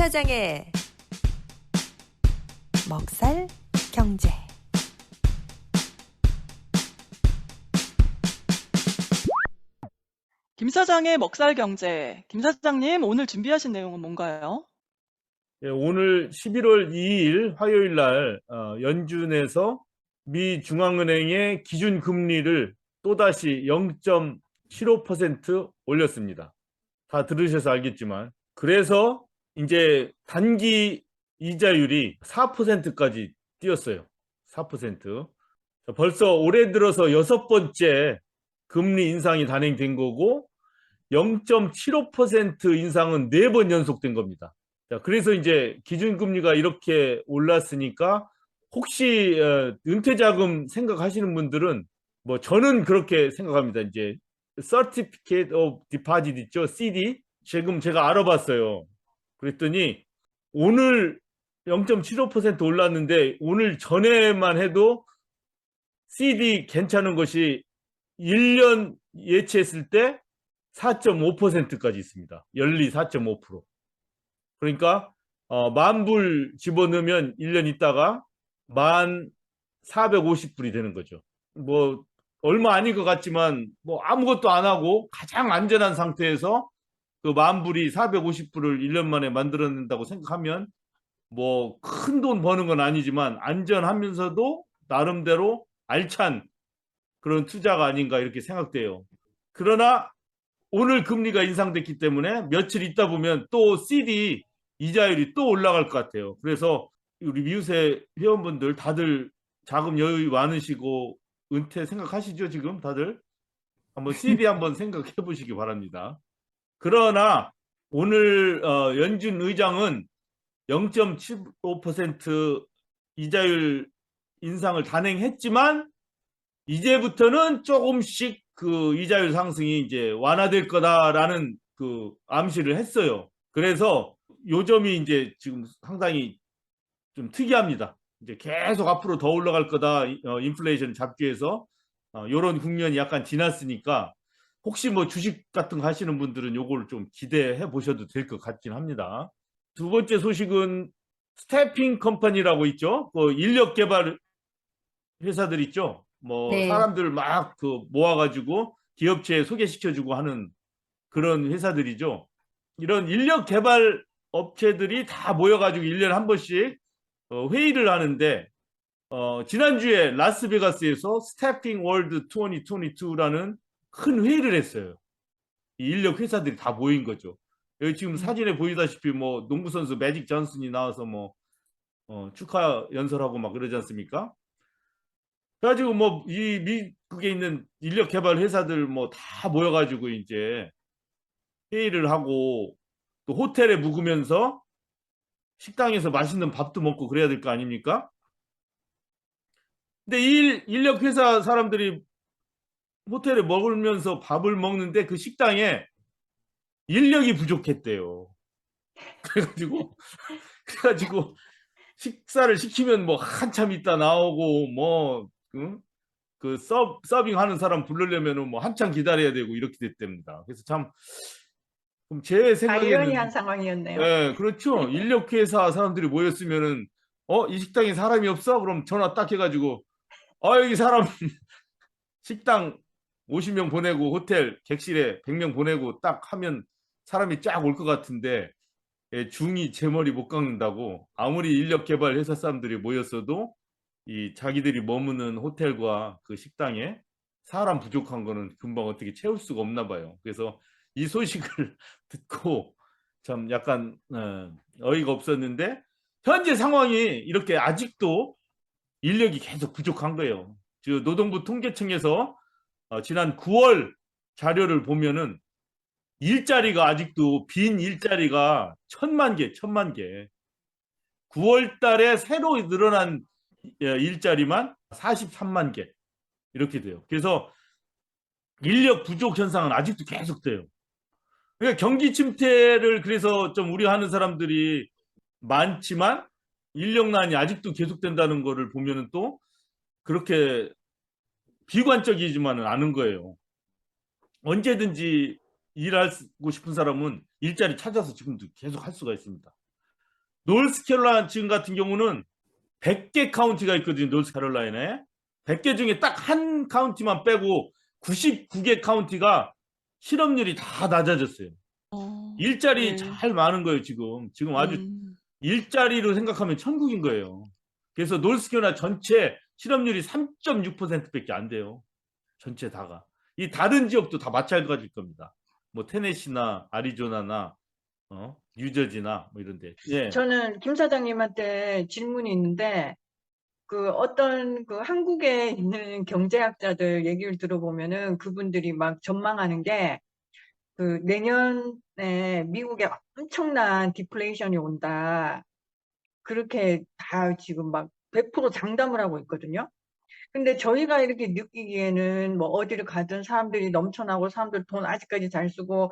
사장의 먹살 경제. 김 사장의 먹살 경제. 김 사장님, 오늘 준비하신 내용은 뭔가요? 예, 오늘 11월 2일 화요일 날 연준에서 미 중앙은행의 기준 금리를 또다시 0.75% 올렸습니다. 다 들으셔서 알겠지만, 그래서 이제 단기 이자율이 4%까지 뛰었어요. 4%. 벌써 올해 들어서 6번째 금리 인상이 단행된 거고, 0.75% 인상은 4번 연속된 겁니다. 자, 그래서 이제 기준금리가 이렇게 올랐으니까 혹시 은퇴자금 생각하시는 분들은 뭐 저는 그렇게 생각합니다. 이제 Certificate of Deposit 있죠? CD. 지금 제가 알아봤어요. 그랬더니 오늘 0.75% 올랐는데 오늘 전에만 해도 CD 괜찮은 것이 1년 예치했을 때 4.5%까지 있습니다. 연리 4.5%. 그러니까 10,000불 집어넣으면 1년 있다가 1,450불이 되는 거죠. 뭐 얼마 아닌 것 같지만 뭐 아무것도 안 하고 가장 안전한 상태에서 그 10,000불이 450불을 1년 만에 만들어낸다고 생각하면 뭐 큰 돈 버는 건 아니지만 안전하면서도 나름대로 알찬 그런 투자가 아닌가 이렇게 생각돼요. 그러나 오늘 금리가 인상됐기 때문에 며칠 있다 보면 또 CD 이자율이 또 올라갈 것 같아요. 그래서 우리 미우새 회원분들 다들 자금 여유 많으시고 은퇴 생각하시죠? 지금 다들 한번 CD 한번 생각해 보시기 바랍니다. 그러나 오늘 연준 의장은 0.75% 이자율 인상을 단행했지만 이제부터는 조금씩 그 이자율 상승이 이제 완화될 거다라는 그 암시를 했어요. 그래서 요점이 이제 지금 상당히 좀 특이합니다. 이제 계속 앞으로 더 올라갈 거다. 인플레이션 잡기 위해서 이런 국면이 약간 지났으니까 혹시 뭐 주식 같은 거 하시는 분들은 요걸 좀 기대해 보셔도 될 것 같긴 합니다. 두 번째 소식은 스태핑 컴퍼니라고 있죠. 그 인력 개발 회사들 있죠. 뭐 네. 사람들 막 그 모아가지고 기업체에 소개시켜주고 하는 그런 회사들이죠. 이런 인력 개발 업체들이 다 모여가지고 1년에 한 번씩 회의를 하는데 지난주에 라스베가스에서 스태핑 월드 2022라는 큰 회의를 했어요. 이 인력 회사들이 다 모인 거죠. 여기 지금 사진에 보이다시피 뭐 농구 선수 매직 존슨이 나와서 뭐 축하 연설하고 막 그러지 않습니까? 그래가지고 뭐 이 미국에 있는 인력 개발 회사들 뭐 다 모여가지고 이제 회의를 하고 또 호텔에 묵으면서 식당에서 맛있는 밥도 먹고 그래야 될 거 아닙니까? 근데 이 인력 회사 사람들이 호텔에 먹으면서 밥을 먹는데 그 식당에 인력이 부족했대요. 그래가지고 식사를 시키면 뭐 한참 있다 나오고 뭐 응? 그 서빙 하는 사람 부르려면은 뭐 한참 기다려야 되고 이렇게 됐답니다. 그래서 참 제 아이러니한 생각에는 상황이었네요. 예, 그렇죠. 인력 회사 사람들이 모였으면은 이 식당에 사람이 없어? 그럼 전화 딱 해가지고 여기 사람 식당 50명 보내고 호텔 객실에 100명 보내고 딱 하면 사람이 쫙 올 것 같은데 중이 제 머리 못 깎는다고 아무리 인력 개발 회사 사람들이 모였어도 이 자기들이 머무는 호텔과 그 식당에 사람 부족한 거는 금방 어떻게 채울 수가 없나 봐요. 그래서 이 소식을 듣고 참 약간 어이가 없었는데 현재 상황이 이렇게 아직도 인력이 계속 부족한 거예요. 노동부 통계청에서 지난 9월 자료를 보면은 일자리가 아직도 빈 일자리가 1,000만 개. 9월 달에 새로 늘어난 일자리만 43만 개 이렇게 돼요. 그래서 인력 부족 현상은 아직도 계속돼요. 그러니까 경기 침체를 그래서 좀 우려하는 사람들이 많지만 인력난이 아직도 계속된다는 거를 보면은 또 그렇게 비관적이지만은 않은 거예요. 언제든지 일하고 싶은 사람은 일자리 찾아서 지금도 계속 할 수가 있습니다. 노스캐롤라이나 지금 같은 경우는 100개 카운티가 있거든요. 노스캐롤라이나에. 100개 중에 딱 한 카운티만 빼고 99개 카운티가 실업률이 다 낮아졌어요. 일자리 네. 잘 많은 거예요, 지금. 지금 아주 일자리로 생각하면 천국인 거예요. 그래서 노스캐롤라이나 전체 실업률이 3.6%밖에 안 돼요. 전체 다가. 이 다른 지역도 다 마찬가지일 겁니다. 뭐 테네시나 아리조나나 뉴저지나 뭐 이런데. 예. 저는 김 사장님한테 질문이 있는데 그 어떤 그 한국에 있는 경제학자들 얘기를 들어보면은 그분들이 막 전망하는 게 그 내년에 미국에 엄청난 디플레이션이 온다. 그렇게 다 지금 막 100% 장담을 하고 있거든요. 근데 저희가 이렇게 느끼기에는 뭐 어디를 가든 사람들이 넘쳐나고 사람들 돈 아직까지 잘 쓰고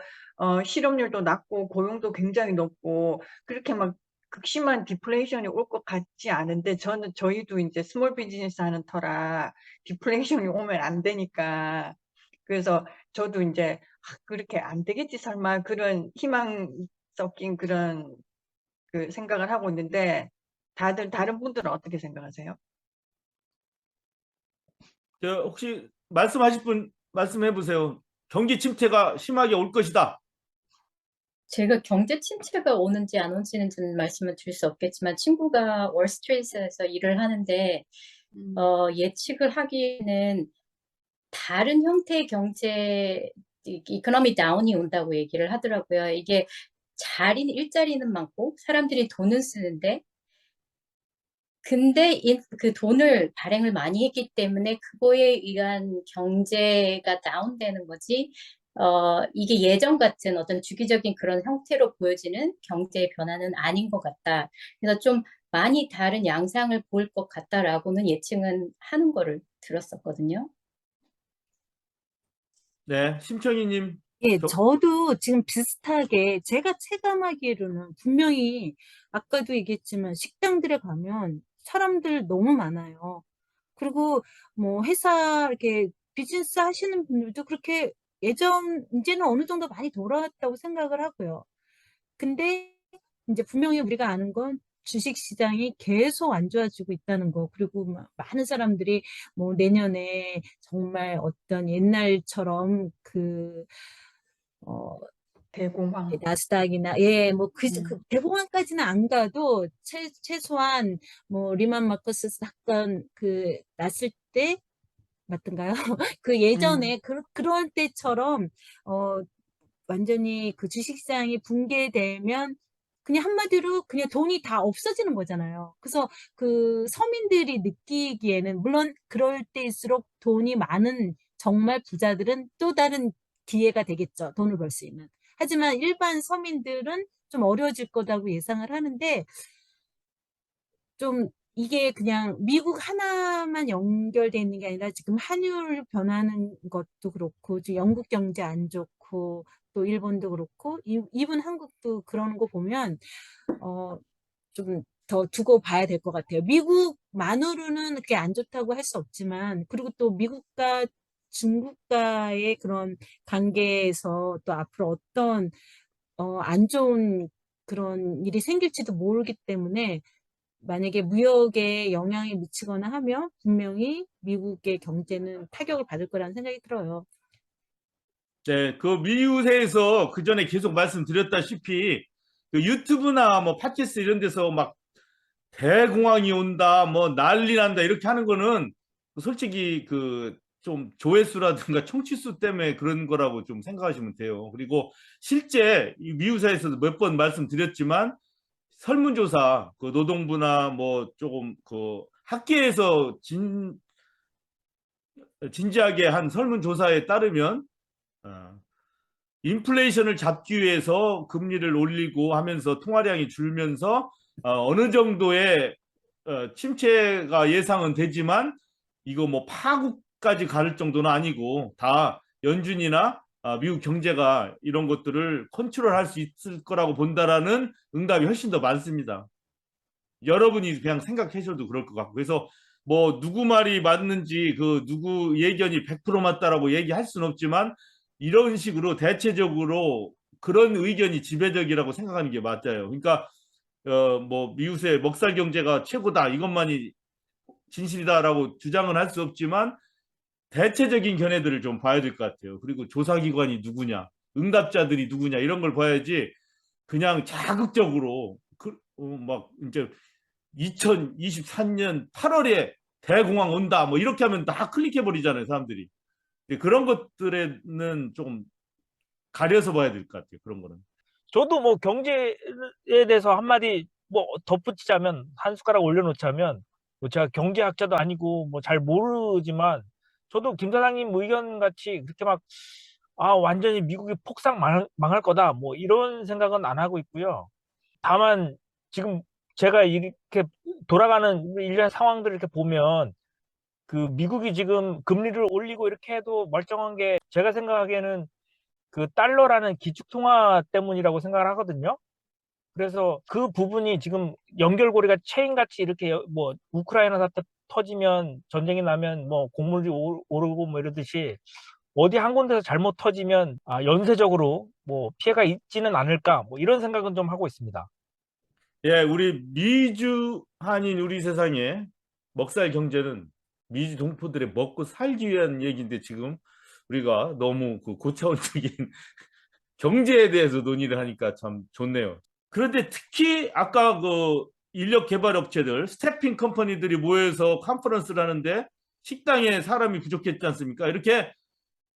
실업률도 낮고 고용도 굉장히 높고 그렇게 막 극심한 디플레이션이 올 것 같지 않은데 저희도 이제 스몰 비즈니스 하는 터라 디플레이션이 오면 안 되니까 그래서 저도 이제 그렇게 안 되겠지 설마 그런 희망 섞인 그런 그 생각을 하고 있는데 다른 분들은 어떻게 생각하세요? 혹시 말씀하실 분 말씀해 보세요. 경기 침체가 심하게 올 것이다. 제가 경제 침체가 오는지 안 오는지는 저는 말씀을 드릴 수 없겠지만 친구가 월스트리트에서 일을 하는데 예측을 하기에는 다른 형태의 경제 이코노미 다운이 온다고 얘기를 하더라고요. 이게 일자리는 많고 사람들이 돈은 쓰는데 근데 그 돈을 발행을 많이 했기 때문에 그거에 의한 경제가 다운되는 거지. 이게 예전 같은 어떤 주기적인 그런 형태로 보여지는 경제의 변화는 아닌 것 같다. 그래서 좀 많이 다른 양상을 보일 것 같다라고는 예측은 하는 거를 들었었거든요. 네, 심청희님. 예, 저도 지금 비슷하게 제가 체감하기로는 분명히 아까도 얘기했지만 식당들에 가면 사람들 너무 많아요. 그리고 뭐 회사 이렇게 비즈니스 하시는 분들도 그렇게 이제는 어느 정도 많이 돌아왔다고 생각을 하고요. 근데 이제 분명히 우리가 아는 건 주식 시장이 계속 안 좋아지고 있다는 거. 그리고 많은 사람들이 뭐 내년에 정말 어떤 옛날처럼 대공황. 나스닥이나 그 대공황까지는 안 가도 최소한 뭐 리만 마커스 사건 났을 때 맞던가요? 그 예전에 그런 때처럼 완전히 그 주식시장이 붕괴되면 그냥 한마디로 그냥 돈이 다 없어지는 거잖아요. 그래서 그 서민들이 느끼기에는 물론 그럴 때일수록 돈이 많은 정말 부자들은 또 다른 기회가 되겠죠. 돈을 벌 수 있는. 하지만 일반 서민들은 좀 어려워질 거라고 예상을 하는데 좀 이게 그냥 미국 하나만 연결돼 있는 게 아니라 지금 환율 변하는 것도 그렇고 지금 영국 경제 안 좋고 또 일본도 그렇고 이분 한국도 그러는 거 보면 좀 더 두고 봐야 될 것 같아요. 미국만으로는 그렇게 안 좋다고 할 수 없지만 그리고 또 미국과 중국과의 그런 관계에서 또 앞으로 어떤 안 좋은 그런 일이 생길지도 모르기 때문에 만약에 무역에 영향이 미치거나 하면 분명히 미국의 경제는 타격을 받을 거라는 생각이 들어요. 네, 그 미우새에서 그 전에 계속 말씀드렸다시피 그 유튜브나 뭐 팟캐스트 이런 데서 막 대공황이 온다, 뭐 난리 난다 이렇게 하는 거는 솔직히 그 좀 조회수라든가 청취수 때문에 그런 거라고 좀 생각하시면 돼요. 그리고 실제 이 미우새에서도 몇 번 말씀드렸지만 설문조사, 그 노동부나 뭐 조금 그 학계에서 진지하게 한 설문조사에 따르면 인플레이션을 잡기 위해서 금리를 올리고 하면서 통화량이 줄면서 어느 정도의 침체가 예상은 되지만 이거 뭐 파국까지 갈 정도는 아니고 다 연준이나 미국 경제가 이런 것들을 컨트롤할 수 있을 거라고 본다라는 응답이 훨씬 더 많습니다. 여러분이 그냥 생각하셔도 그럴 것 같고 그래서 뭐 누구 말이 맞는지 그 누구 예견이 100% 맞다라고 얘기할 수는 없지만 이런 식으로 대체적으로 그런 의견이 지배적이라고 생각하는 게 맞아요. 그러니까 뭐 미국의 먹살 경제가 최고다 이것만이 진실이다라고 주장은 할 수 없지만 대체적인 견해들을 좀 봐야 될 것 같아요. 그리고 조사기관이 누구냐, 응답자들이 누구냐 이런 걸 봐야지 그냥 자극적으로 막 이제 2023년 8월에 대공황 온다 뭐 이렇게 하면 다 클릭해 버리잖아요 사람들이. 그런 것들에는 좀 가려서 봐야 될 것 같아요. 그런 거는. 저도 뭐 경제에 대해서 한마디 뭐 덧붙이자면, 한 숟가락 올려놓자면, 뭐 제가 경제학자도 아니고 뭐 잘 모르지만, 저도 김 사장님 의견 같이 그렇게 막 완전히 미국이 폭삭 망할 거다 뭐 이런 생각은 안 하고 있고요. 다만 지금 제가 이렇게 돌아가는 일련 상황들을 이렇게 보면, 그 미국이 지금 금리를 올리고 이렇게 해도 멀쩡한 게, 제가 생각하기에는 그 달러라는 기축통화 때문이라고 생각을 하거든요. 그래서 그 부분이 지금 연결고리가 체인같이 이렇게 뭐 우크라이나 사태 터지면, 전쟁이 나면 뭐 곡물이 오르고 뭐 이러듯이 어디 한 군데서 잘못 터지면 연쇄적으로 뭐 피해가 있지는 않을까 뭐 이런 생각은 좀 하고 있습니다. 예, 우리 미주 한인 우리 세상에 먹살 경제는 미주 동포들의 먹고 살기 위한 얘기인데 지금 우리가 너무 그 고차원적인 경제에 대해서 논의를 하니까 참 좋네요. 그런데 특히 아까 그 인력 개발 업체들, 스태핑 컴퍼니들이 모여서 컨퍼런스를 하는데 식당에 사람이 부족했지 않습니까? 이렇게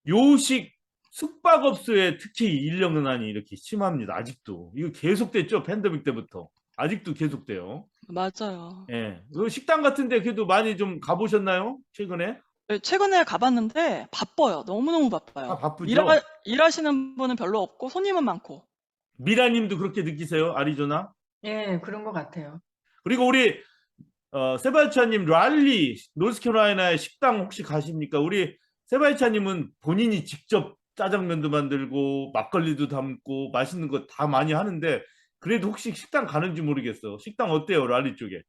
요식 숙박업소에 특히 인력 난이 이렇게 심합니다. 아직도. 이거 계속됐죠? 팬데믹 때부터. 아직도 계속돼요. 맞아요. 예. 그 식당 같은데 그래도 많이 좀 가보셨나요? 최근에? 네, 최근에 가봤는데 바빠요. 너무너무 바빠요. 바쁘죠? 일하시는 분은 별로 없고 손님은 많고. 미라님도 그렇게 느끼세요? 아리조나? 예, 그런 것 같아요. 그리고 우리 세바스찬님 랄리 노스캐롤라이나의 식당 혹시 가십니까? 우리 세바스찬님은 본인이 직접 짜장면도 만들고 막걸리도 담고 맛있는 거 다 많이 하는데 그래도 혹시 식당 가는지 모르겠어. 식당 어때요? 랄리 쪽에?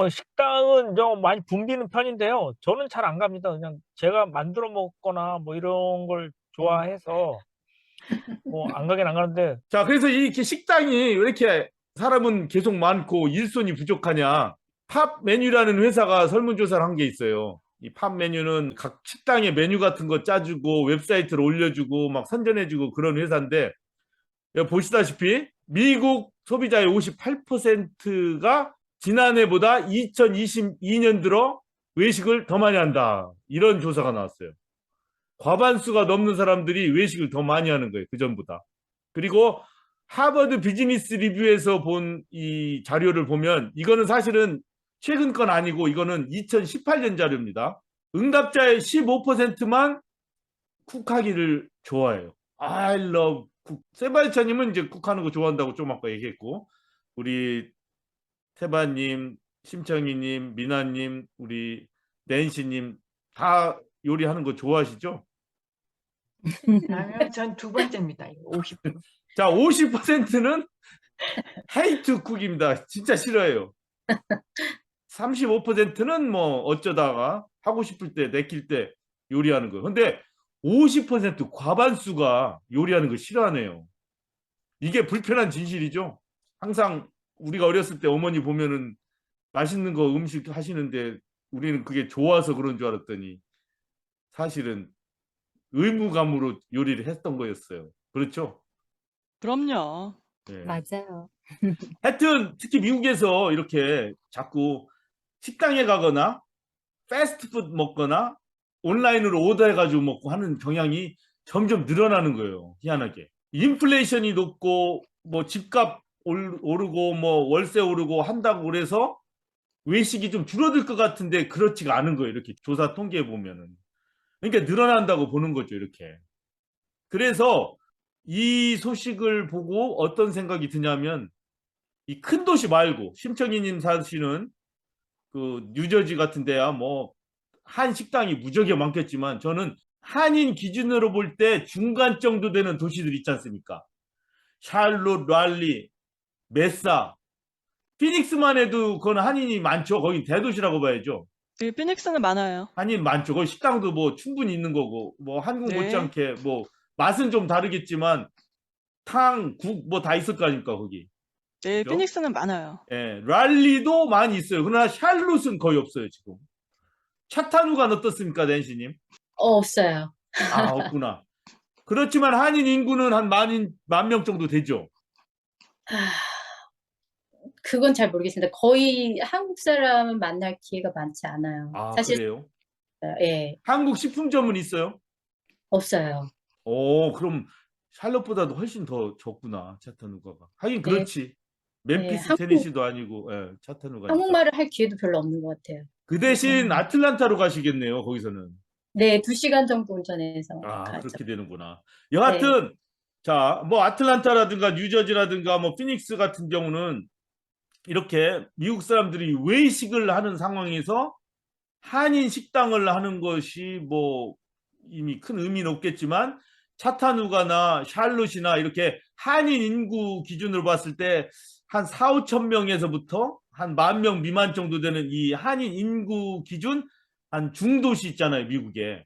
식당은 좀 많이 붐비는 편인데요. 저는 잘 안 갑니다. 그냥 제가 만들어 먹거나 뭐 이런 걸 좋아해서 뭐 안 가긴 안 가는데, 자, 그래서 이렇게 식당이 왜 이렇게 사람은 계속 많고 일손이 부족하냐? 팝 메뉴라는 회사가 설문조사를 한 게 있어요. 이 팝 메뉴는 각 식당의 메뉴 같은 거 짜주고 웹사이트를 올려주고 막 선전해주고 그런 회사인데 여기 보시다시피 미국 소비자의 58%가 지난해보다 2022년 들어 외식을 더 많이 한다. 이런 조사가 나왔어요. 과반수가 넘는 사람들이 외식을 더 많이 하는 거예요. 그전보다. 그리고 하버드 비즈니스 리뷰에서 본 이 자료를 보면 이거는 사실은 최근 건 아니고 이거는 2018년 자료입니다. 응답자의 15%만 쿡하기를 좋아해요. I love 쿡. 세바이차님은 이제 쿡하는 거 좋아한다고 좀 아까 얘기했고 우리 세바님, 심청이님, 미나님, 우리 낸시님 다 요리하는 거 좋아하시죠? 아니요, 전 두 번째입니다. 50%. 자, 50%는 헤이트 쿡입니다. 진짜 싫어해요. 35%는 뭐 어쩌다가 하고 싶을 때 내킬 때 요리하는 거. 근데 50% 과반수가 요리하는 거 싫어하네요. 이게 불편한 진실이죠. 항상 우리가 어렸을 때 어머니 보면은 맛있는 거 음식 하시는데 우리는 그게 좋아서 그런 줄 알았더니 사실은 의무감으로 요리를 했던 거였어요. 그렇죠? 그럼요. 네. 맞아요. 하여튼 특히 미국에서 이렇게 자꾸 식당에 가거나 패스트푸드 먹거나 온라인으로 오더해가지고 먹고 하는 경향이 점점 늘어나는 거예요. 희한하게. 인플레이션이 높고 뭐 집값 오르고 뭐 월세 오르고 한다고 그래서 외식이 좀 줄어들 것 같은데 그렇지가 않은 거예요. 이렇게 조사 통계에 보면은. 그러니까 늘어난다고 보는 거죠. 이렇게. 그래서 이 소식을 보고 어떤 생각이 드냐면 이 큰 도시 말고 심청이님 사시는 그 뉴저지 같은 데야 뭐 한 식당이 무지하게 많겠지만 저는 한인 기준으로 볼 때 중간 정도 되는 도시들 있지 않습니까? 샬롯, 랄리, 메사, 피닉스만 해도 그건 한인이 많죠. 거긴 대도시라고 봐야죠. 이 피닉스는 많아요. 한인 많죠. 거기 식당도 뭐 충분히 있는 거고 뭐 한국 네. 못지않게 뭐 맛은 좀 다르겠지만 탕, 국 뭐 다 있을 거 아닙니까 거기. 네, 그죠? 피닉스는 많아요. 예, 랄리도 많이 있어요. 그러나 샬롯은 거의 없어요, 지금. 차타누간 어떻습니까, 낸시님? 없어요. 아, 없구나. 그렇지만 한인 인구는 한 만 명 정도 되죠. 하, 그건 잘 모르겠습니다. 거의 한국 사람은 만날 기회가 많지 않아요. 아, 사실, 그래요? 예, 한국 식품점은 있어요? 없어요. 오, 그럼 샬롯보다도 훨씬 더 적구나, 차타누가가. 하긴 예, 그렇지. 예, 멤피스 테니시도 아니고, 예, 차타누가니까. 한국말을 할 기회도 별로 없는 것 같아요. 그 대신 아틀란타로 가시겠네요, 거기서는. 네, 2시간 정도 운전해서 아, 가죠. 그렇게 되는구나. 네, 여하튼, 자, 뭐, 아틀란타라든가 뉴저지라든가 뭐, 피닉스 같은 경우는 이렇게 미국 사람들이 외식을 하는 상황에서 한인 식당을 하는 것이 뭐, 이미 큰 의미는 없겠지만, 차타누가나 샬롯이나 이렇게 한인 인구 기준으로 봤을 때 한 4, 5천 명에서부터 한 10,000명 미만 정도 되는 이 한인 인구 기준 한 중도시 있잖아요, 미국에.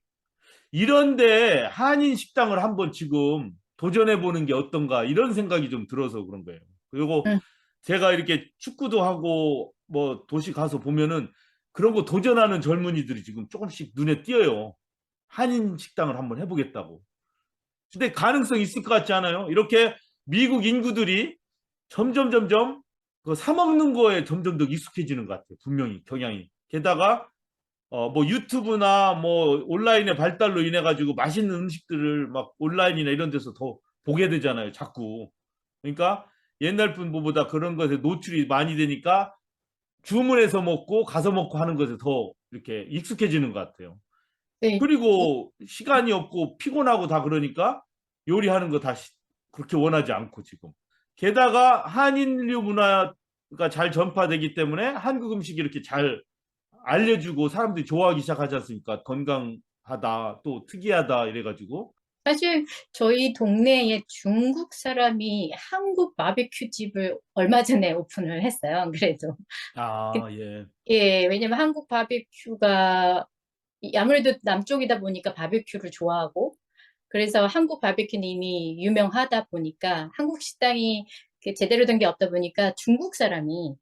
이런데 한인 식당을 한번 지금 도전해 보는 게 어떤가 이런 생각이 좀 들어서 그런 거예요. 그리고 응. 제가 이렇게 축구도 하고 뭐 도시 가서 보면은 그런 거 도전하는 젊은이들이 지금 조금씩 눈에 띄어요. 한인 식당을 한번 해보겠다고. 근데 가능성 있을 것 같지 않아요? 이렇게 미국 인구들이 점점 그 사 먹는 거에 점점 더 익숙해지는 것 같아요. 분명히 경향이. 게다가 뭐 유튜브나 뭐 온라인의 발달로 인해 가지고 맛있는 음식들을 막 온라인이나 이런 데서 더 보게 되잖아요. 자꾸. 그러니까 옛날 분보다 그런 것에 노출이 많이 되니까 주문해서 먹고 가서 먹고 하는 것에 더 이렇게 익숙해지는 것 같아요. 네, 그리고 시간이 없고 피곤하고 다 그러니까 요리하는 거 다시 그렇게 원하지 않고 지금. 게다가 한인류 문화가 잘 전파되기 때문에 한국 음식이 이렇게 잘 알려주고 사람들이 좋아하기 시작하지 않습니까? 건강하다, 또 특이하다 이래가지고. 사실 저희 동네에 중국 사람이 한국 바비큐 집을 얼마 전에 오픈을 했어요. 안 그래도. 그- 아, 예. 예, 왜냐면 한국 바비큐가 아무래도 남쪽이다 보니까 바비큐를 좋아하고 그래서 한국 바비큐는 이미 유명하다 보니까 한국 식당이 제대로 된 게 없다 보니까 중국 사람이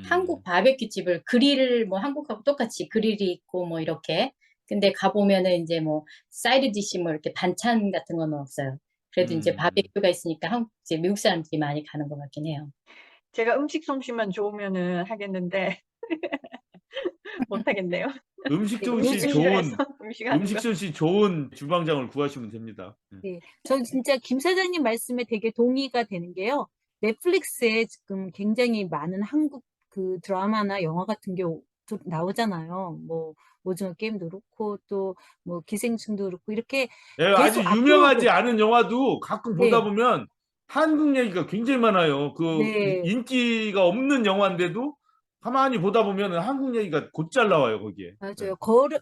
한국 바비큐 집을 그릴 뭐 한국하고 똑같이 그릴이 있고 뭐 이렇게 근데 가보면은 이제 뭐 사이드 디시 뭐 이렇게 반찬 같은 건 없어요. 그래도 이제 바비큐가 있으니까 이제 미국 사람들이 많이 가는 것 같긴 해요. 제가 음식 솜씨만 좋으면은 하겠는데 못 하겠네요. 음식 솜씨 음식이 좋은, 싫어해서 음식 하는 거. 주방장을 구하시면 됩니다. 네, 저 진짜 김 사장님 말씀에 되게 동의가 되는 게요. 넷플릭스에 지금 굉장히 많은 한국 그 드라마나 영화 같은 게 나오잖아요. 뭐 오징어 게임도 그렇고 또 뭐 기생충도 그렇고 이렇게 예, 아주 계속 유명하지 앞으로도 않은 영화도 가끔 보다 네, 보면 한국 얘기가 굉장히 많아요. 그 네, 인기가 없는 영화인데도 가만히 보다 보면 한국 얘기가 곧잘 나와요, 거기에. 예. 맞아요.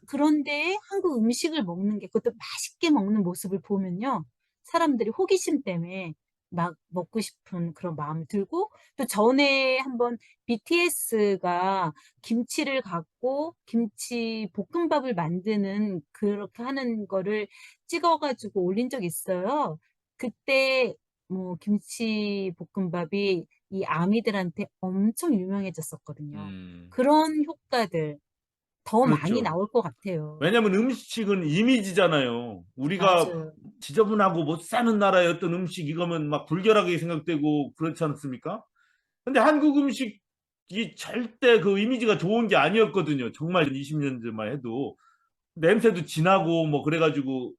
그런데 한국 음식을 먹는 게 그것도 맛있게 먹는 모습을 보면요. 사람들이 호기심 때문에 막 먹고 싶은 그런 마음이 들고 또 전에 한번 BTS가 김치를 갖고 김치 볶음밥을 만드는 그렇게 하는 거를 찍어가지고 올린 적이 있어요. 그때 뭐 김치 볶음밥이 이 아미들한테 엄청 유명해졌었거든요. 음, 그런 효과들 더 많이 그렇죠. 나올 것 같아요. 왜냐면 음식은 이미지잖아요. 우리가 맞아요. 지저분하고 못 사는 나라의 어떤 음식 이거면 막 불결하게 생각되고 그렇지 않습니까? 근데 한국 음식이 절대 그 이미지가 좋은 게 아니었거든요. 정말 20년 전만 해도. 냄새도 진하고 뭐 그래가지고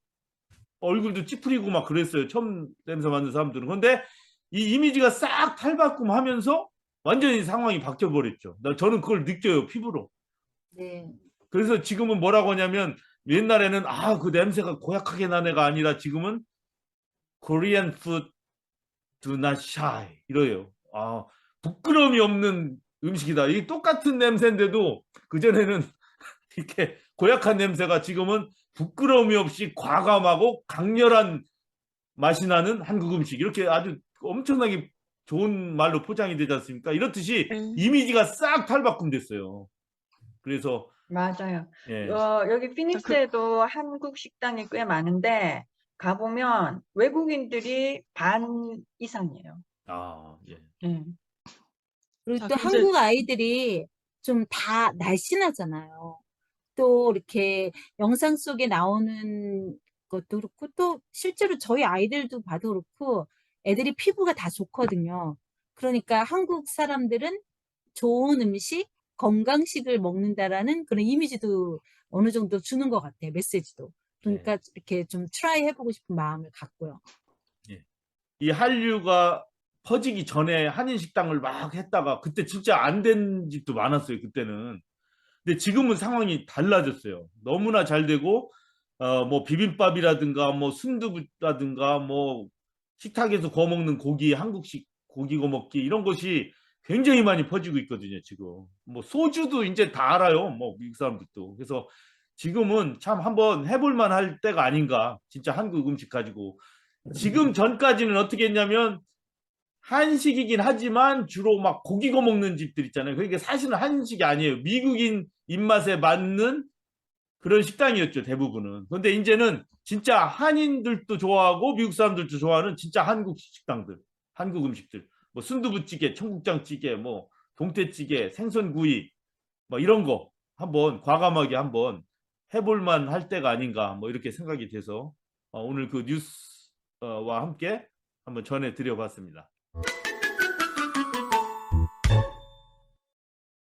얼굴도 찌푸리고 막 그랬어요. 처음 냄새 맡는 사람들은. 근데 이 이미지가 싹 탈바꿈하면서 완전히 상황이 바뀌어 버렸죠. 저는 그걸 느껴요. 피부로. 네. 그래서 지금은 뭐라고 하냐면 옛날에는 그 냄새가 고약하게 나네가 아니라 지금은 Korean food do not shy 이래요. 부끄러움이 없는 음식이다. 이 똑같은 냄새인데도 그전에는 이렇게 고약한 냄새가 지금은 부끄러움이 없이 과감하고 강렬한 맛이 나는 한국 음식. 이렇게 아주 엄청나게 좋은 말로 포장이 되지 않습니까? 이렇듯이 이미지가 싹 탈바꿈됐어요. 그래서 맞아요. 예. 여기 피닉스에도 한국 식당이 꽤 많은데 가보면 외국인들이 반 이상이에요. 예. 예. 그리고 자, 또 그럼 이제 한국 아이들이 좀 다 날씬하잖아요. 또 이렇게 영상 속에 나오는 것도 그렇고 또 실제로 저희 아이들도 봐도 그렇고 애들이 피부가 다 좋거든요. 그러니까 한국 사람들은 좋은 음식, 건강식을 먹는다라는 그런 이미지도 어느 정도 주는 것 같아요. 메시지도. 예. 그러니까 이렇게 좀 트라이 해보고 싶은 마음을 갖고요. 예. 이 한류가 퍼지기 전에 한인 식당을 막 했다가 그때 진짜 안 된 집도 많았어요. 그때는. 근데 지금은 상황이 달라졌어요. 너무나 잘 되고 뭐 비빔밥이라든가 뭐 순두부라든가 뭐 식탁에서 구워 먹는 고기, 한국식 고기 구워 먹기 이런 것이 굉장히 많이 퍼지고 있거든요. 지금 뭐 소주도 이제 다 알아요. 뭐 미국 사람들도. 그래서 지금은 참 한번 해볼 만할 때가 아닌가. 진짜 한국 음식 가지고. 지금 전까지는 어떻게 했냐면 한식이긴 하지만 주로 막 고기 구워 먹는 집들 있잖아요. 그러니까 사실은 한식이 아니에요. 미국인 입맛에 맞는 그런 식당이었죠, 대부분은. 그런데 이제는 진짜 한인들도 좋아하고 미국 사람들도 좋아하는 진짜 한국 식당들, 한국 음식들. 뭐 순두부찌개, 청국장찌개, 뭐 동태찌개, 생선구이, 뭐 이런 거 한번 과감하게 한번 해볼 만할 때가 아닌가 뭐 이렇게 생각이 돼서 오늘 그 뉴스와 함께 한번 전해 드려 봤습니다.